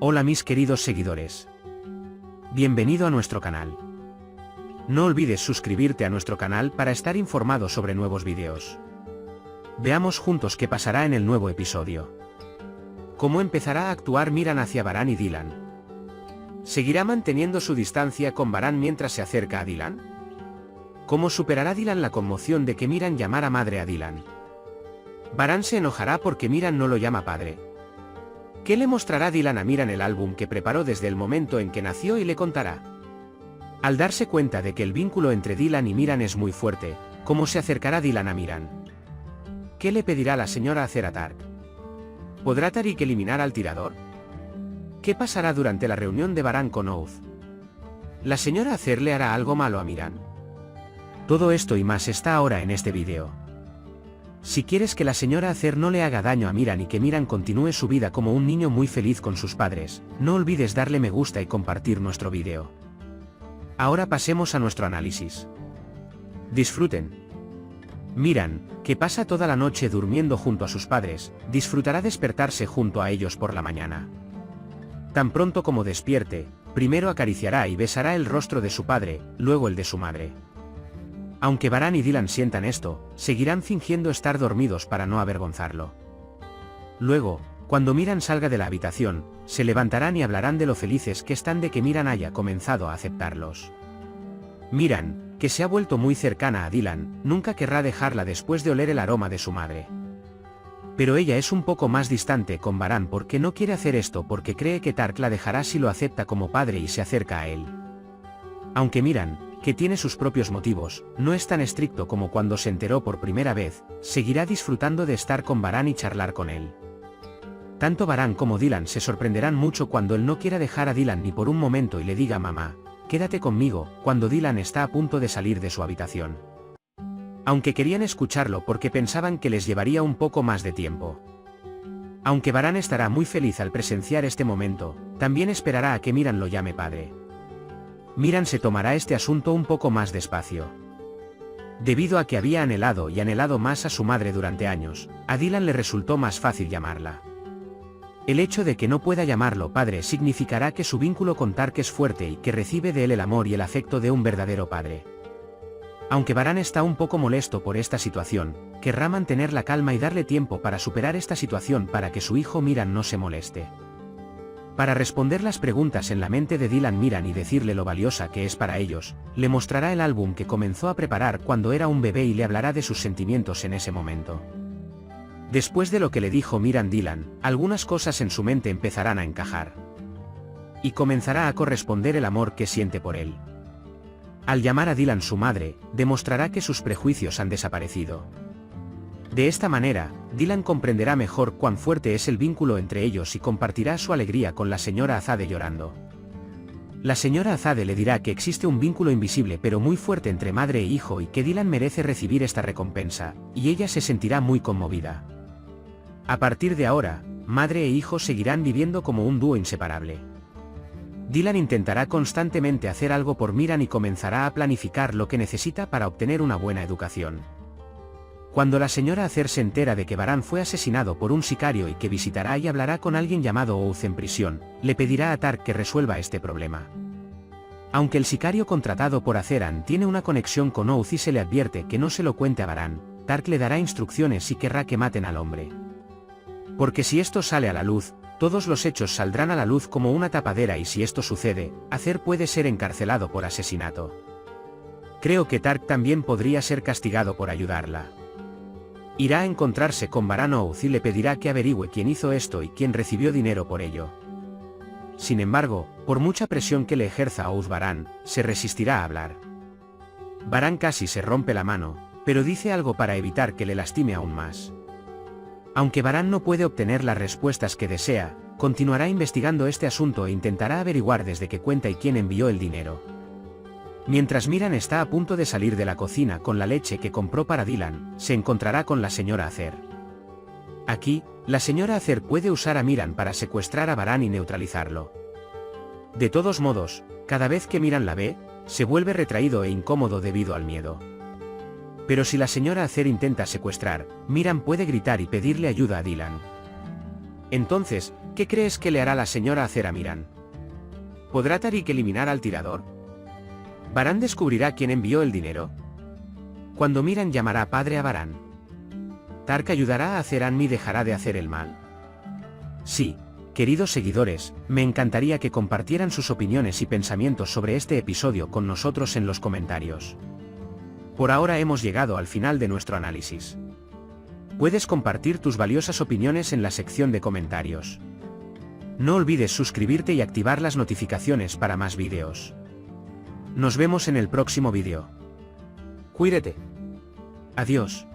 Hola mis queridos seguidores. Bienvenido a nuestro canal. No olvides suscribirte a nuestro canal para estar informado sobre nuevos vídeos. Veamos juntos qué pasará en el nuevo episodio. ¿Cómo empezará a actuar Miran hacia Varane y Dylan? ¿Seguirá manteniendo su distancia con Varane mientras se acerca a Dylan? ¿Cómo superará Dylan la conmoción de que Miran llamara madre a Dylan? Varane se enojará porque Miran no lo llama padre. ¿Qué le mostrará Dylan a Miran el álbum que preparó desde el momento en que nació y le contará? Al darse cuenta de que el vínculo entre Dylan y Miran es muy fuerte, ¿cómo se acercará Dylan a Miran? ¿Qué le pedirá la señora hacer a Tark? ¿Podrá Tariq eliminar al tirador? ¿Qué pasará durante la reunión de Varane con Oath? ¿La señora Acer le hará algo malo a Miran? Todo esto y más está ahora en este vídeo. Si quieres que la señora Acer no le haga daño a Miran y que Miran continúe su vida como un niño muy feliz con sus padres, no olvides darle me gusta y compartir nuestro vídeo. Ahora pasemos a nuestro análisis. Disfruten. Miran, que pasa toda la noche durmiendo junto a sus padres, disfrutará despertarse junto a ellos por la mañana. Tan pronto como despierte, primero acariciará y besará el rostro de su padre, luego el de su madre. Aunque Varane y Dylan sientan esto, seguirán fingiendo estar dormidos para no avergonzarlo. Luego, cuando Miran salga de la habitación, se levantarán y hablarán de lo felices que están de que Miran haya comenzado a aceptarlos. Miran, que se ha vuelto muy cercana a Dylan, nunca querrá dejarla después de oler el aroma de su madre. Pero ella es un poco más distante con Varane porque no quiere hacer esto porque cree que Tark la dejará si lo acepta como padre y se acerca a él. Aunque Miran, que tiene sus propios motivos, no es tan estricto como cuando se enteró por primera vez, seguirá disfrutando de estar con Varane y charlar con él. Tanto Varane como Dylan se sorprenderán mucho cuando él no quiera dejar a Dylan ni por un momento y le diga mamá, quédate conmigo, cuando Dylan está a punto de salir de su habitación. Aunque querían escucharlo porque pensaban que les llevaría un poco más de tiempo. Aunque Varane estará muy feliz al presenciar este momento, también esperará a que Miran lo llame padre. Miran se tomará este asunto un poco más despacio. Debido a que había anhelado y anhelado más a su madre durante años, a Dylan le resultó más fácil llamarla. El hecho de que no pueda llamarlo padre significará que su vínculo con Tark es fuerte y que recibe de él el amor y el afecto de un verdadero padre. Aunque Varane está un poco molesto por esta situación, querrá mantener la calma y darle tiempo para superar esta situación para que su hijo Miran no se moleste. Para responder las preguntas en la mente de Dylan Miran y decirle lo valiosa que es para ellos, le mostrará el álbum que comenzó a preparar cuando era un bebé y le hablará de sus sentimientos en ese momento. Después de lo que le dijo Miran Dylan, algunas cosas en su mente empezarán a encajar. Y comenzará a corresponder el amor que siente por él. Al llamar a Dylan su madre, demostrará que sus prejuicios han desaparecido. De esta manera, Dylan comprenderá mejor cuán fuerte es el vínculo entre ellos y compartirá su alegría con la señora Azade llorando. La señora Azade le dirá que existe un vínculo invisible pero muy fuerte entre madre e hijo y que Dylan merece recibir esta recompensa, y ella se sentirá muy conmovida. A partir de ahora, madre e hijo seguirán viviendo como un dúo inseparable. Dylan intentará constantemente hacer algo por Miran y comenzará a planificar lo que necesita para obtener una buena educación. Cuando la señora Acer se entera de que Varane fue asesinado por un sicario y que visitará y hablará con alguien llamado Oath en prisión, le pedirá a Tark que resuelva este problema. Aunque el sicario contratado por Aceran tiene una conexión con Oath y se le advierte que no se lo cuente a Varane, Tark le dará instrucciones y querrá que maten al hombre. Porque si esto sale a la luz, todos los hechos saldrán a la luz como una tapadera y si esto sucede, Acer puede ser encarcelado por asesinato. Creo que Tark también podría ser castigado por ayudarla. Irá a encontrarse con Varane Oath y le pedirá que averigüe quién hizo esto y quién recibió dinero por ello. Sin embargo, por mucha presión que le ejerza Oath Varane, se resistirá a hablar. Varane casi se rompe la mano, pero dice algo para evitar que le lastime aún más. Aunque Varane no puede obtener las respuestas que desea, continuará investigando este asunto e intentará averiguar desde qué cuenta y quién envió el dinero. Mientras Miran está a punto de salir de la cocina con la leche que compró para Dylan, se encontrará con la señora Acer. Aquí, la señora Acer puede usar a Miran para secuestrar a Varane y neutralizarlo. De todos modos, cada vez que Miran la ve, se vuelve retraído e incómodo debido al miedo. Pero si la señora Acer intenta secuestrar, Miran puede gritar y pedirle ayuda a Dylan. Entonces, ¿qué crees que le hará la señora Acer a Miran? ¿Podrá Tariq eliminar al tirador? ¿Baran descubrirá quién envió el dinero? Cuando Miran llamará padre a Baran. ¿Tark ayudará a hacer Anmi y dejará de hacer el mal? Sí, queridos seguidores, me encantaría que compartieran sus opiniones y pensamientos sobre este episodio con nosotros en los comentarios. Por ahora hemos llegado al final de nuestro análisis. Puedes compartir tus valiosas opiniones en la sección de comentarios. No olvides suscribirte y activar las notificaciones para más vídeos. Nos vemos en el próximo vídeo. Cuídate. Adiós.